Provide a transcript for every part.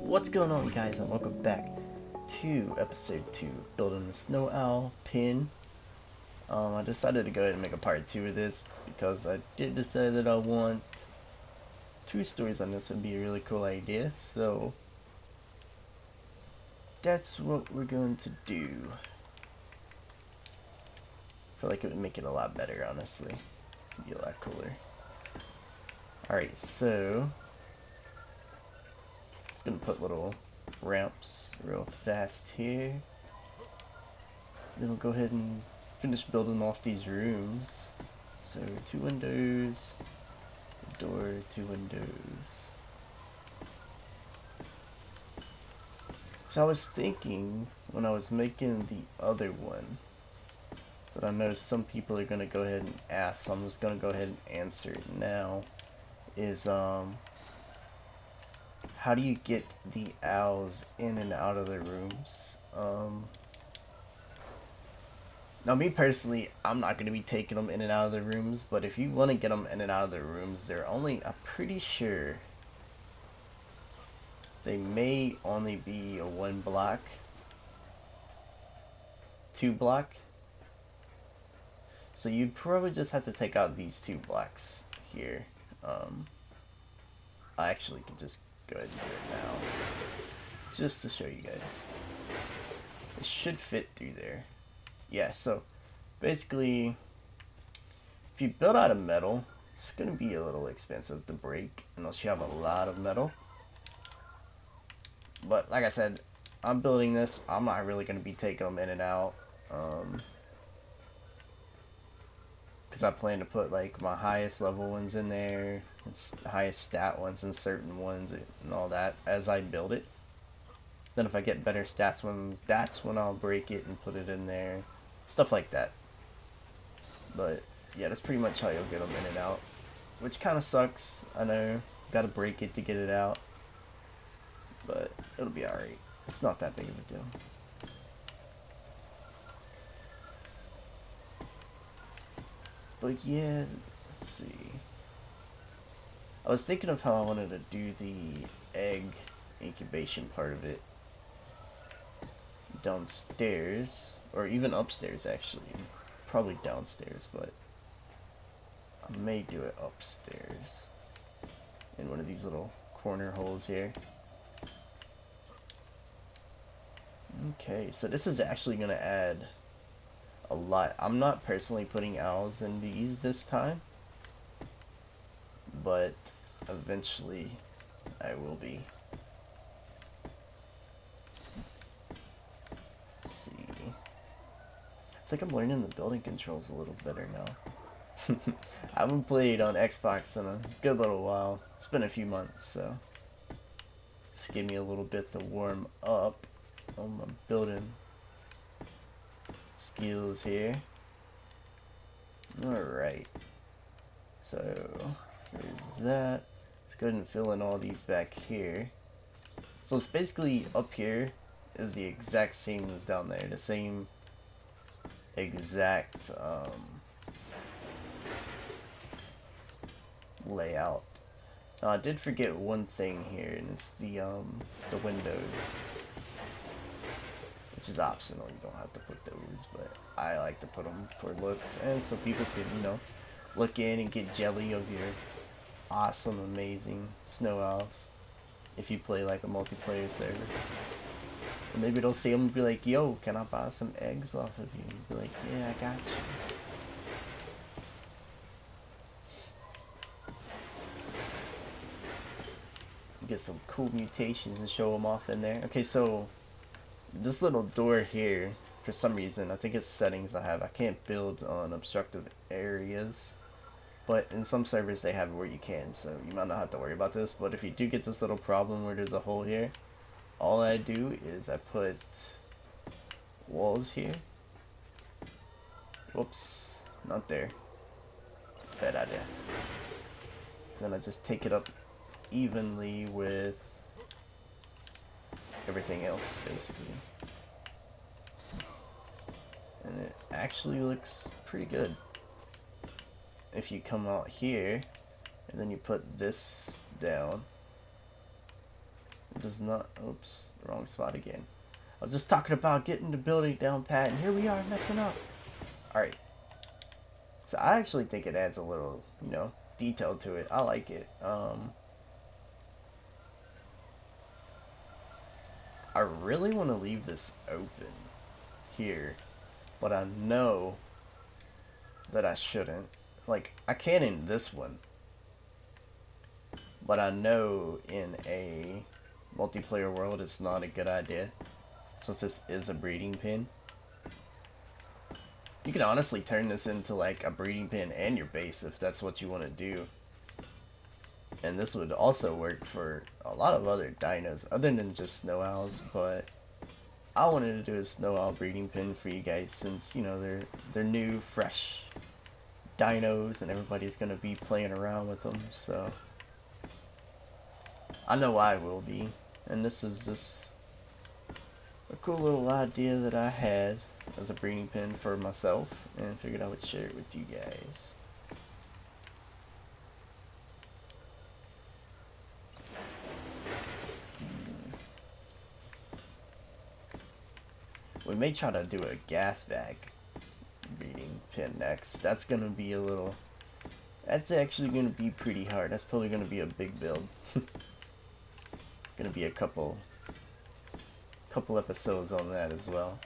What's going on, guys, and welcome back to episode 2, building the snow owl pin. I decided to go ahead and make a part 2 of this because I did decide that I want 2 stories on this. Would be a really cool idea, so that's what we're going to do. I feel like it would make it a lot better, honestly. It'd be a lot cooler. Alright, so it's gonna put little ramps real fast here. Then we'll go ahead and finish building off these rooms. So 2 windows, a door, 2 windows. So I was thinking when I was making the other one that I know some people are gonna go ahead and ask, so I'm just gonna go ahead and answer it now. Is how do you get the owls in and out of the rooms? Now, me personally, I'm not going to be taking them in and out of the rooms, but if you want to get them in and out of the rooms, I'm pretty sure they may only be a 1 block, 2 block. So you'd probably just have to take out these 2 blocks here. I actually can just go ahead and do it now, just to show you guys. It should fit through there. Yeah, so basically, if you build out of metal, it's going to be a little expensive to break unless you have a lot of metal. But like I said, I'm building this. I'm not really going to be taking them in and out, because I plan to put like my highest level ones in there, it's the highest stat ones and certain ones and all that as I build it. Then if I get better stats ones, that's when I'll break it and put it in there. Stuff like that. But yeah, that's pretty much how you'll get them in and out, which kind of sucks. I know, gotta break it to get it out, but it'll be alright. It's not that big of a deal. But yeah, let's see. I was thinking of how I wanted to do the egg incubation part of it downstairs, or even upstairs actually. Probably downstairs, but I may do it upstairs in one of these little corner holes here. Okay, so this is actually going to add a lot. I'm not personally putting owls in these this time, but eventually I will be. I think I'm learning the building controls a little better now. I haven't played on Xbox in a good little while. It's been a few months, so just give me a little bit to warm up on my building skills here. Alright, so there's that. Let's go ahead and fill in all these back here. So it's basically up here is the exact same as down there, the same exact layout. Now, I did forget one thing here, and it's the windows, which is optional. You don't have to put those, but I like to put them for looks, and so people can, you know, look in and get jelly of your awesome, amazing snow owls if you play like a multiplayer server. And maybe they'll see them and be like, yo, can I buy some eggs off of you? And be like, yeah, I got you. Get some cool mutations and show them off in there. Okay, so this little door here, for some reason, I think it's settings I have. I can't build on obstructive areas, but in some servers they have it where you can, so you might not have to worry about this. But if you do get this little problem where there's a hole here, all I do is I put walls here. Whoops, not there. Bad idea. Then I just take it up evenly with everything else, basically. And it actually looks pretty good. If you come out here, and then you put this down, It does not. Oops, wrong spot again. I was just talking about getting the building down pat, and here we are messing up. Alright. So I actually think it adds a little, you know, detail to it. I like it. I really want to leave this open here, but I know that I shouldn't. Like, I can in this one, but I know in a multiplayer world it's not a good idea, since this is a breeding pen. You can honestly turn this into like a breeding pen and your base if that's what you want to do. And this would also work for a lot of other dinos other than just snow owls, but I wanted to do a snow owl breeding pen for you guys since, you know, they're new, fresh dinos and everybody's gonna be playing around with them, so I know I will be. And this is just a cool little idea that I had as a breeding pen for myself and figured I would share it with you guys. We may try to do a gas bag breeding pen next. That's gonna be a little, that's actually gonna be pretty hard. That's probably gonna be a big build. Gonna be a couple episodes on that as well.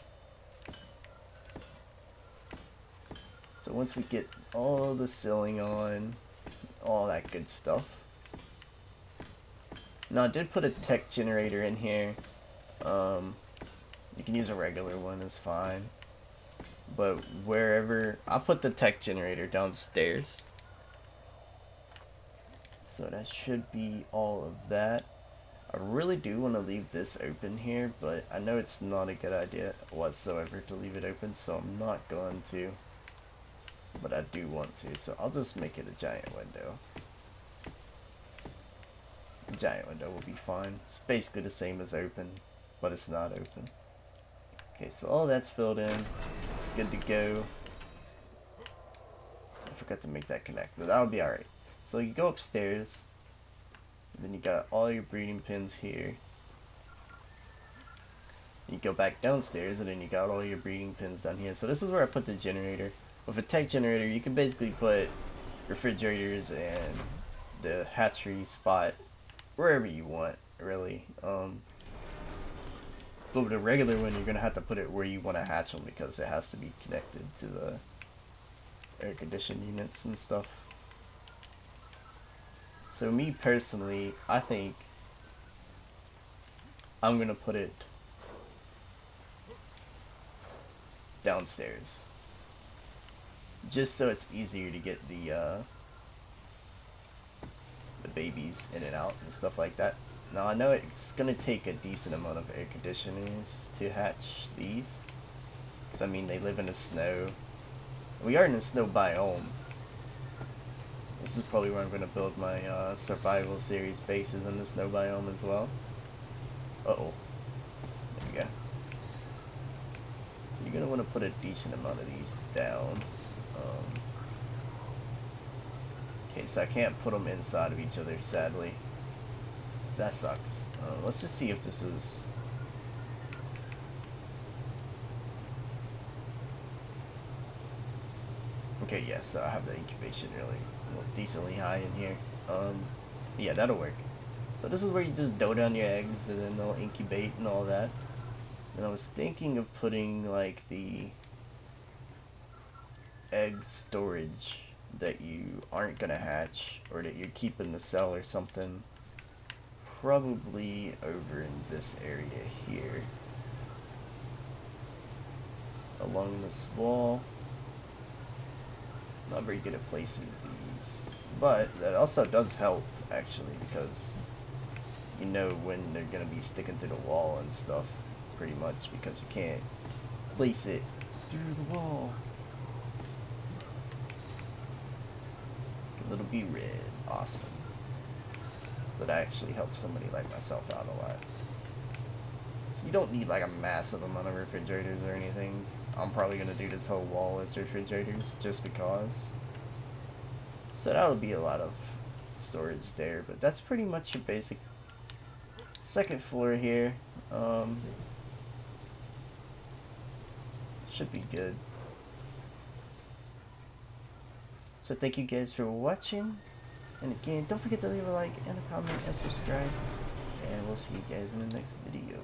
So once we get all the sealing on, all that good stuff. Now I did put a tech generator in here. You can use a regular one, it's fine. But wherever, I'll put the tech generator downstairs. So that should be all of that. I really do want to leave this open here, but I know it's not a good idea whatsoever to leave it open, so I'm not going to. But I do want to, so I'll just make it a giant window. A giant window will be fine. It's basically the same as open, but it's not open. Okay, so all that's filled in. It's good to go. I forgot to make that connect, but that'll be alright. So you go upstairs, and then you got all your breeding pens here. You go back downstairs, and then you got all your breeding pens down here. So this is where I put the generator. With a tech generator, you can basically put refrigerators and the hatchery spot wherever you want, really. But with a regular one, you're gonna have to put it where you want to hatch them because it has to be connected to the air conditioning units and stuff. So me personally, I think I'm gonna put it downstairs, just so it's easier to get the babies in and out and stuff like that. Now I know it's gonna take a decent amount of air conditioners to hatch these, because I mean they live in the snow. We are in a snow biome. This is probably where I'm gonna build my survival series bases, in the snow biome as well. Uh-oh. There we go. So you're gonna want to put a decent amount of these down. Okay, so I can't put them inside of each other, sadly. That sucks. Let's just see if this is... Okay, yeah, so I have the incubation really decently high in here. Yeah, that'll work. So this is where you just dough down your eggs and then they'll incubate and all that. And I was thinking of putting like the egg storage that you aren't gonna hatch or that you're keeping to sell or something, probably over in this area here along this wall. Not very good at placing these, but that also does help actually, because you know when they're gonna be sticking to the wall and stuff, pretty much, because you can't place it through the wall. It'll be red. Awesome. So that actually helps somebody like myself out a lot. So you don't need like a massive amount of refrigerators or anything. I'm probably going to do this whole wall as refrigerators just because. So that'll be a lot of storage there, but that's pretty much your basic second floor here. Should be good. So thank you guys for watching. And again, don't forget to leave a like and a comment and subscribe. And we'll see you guys in the next video.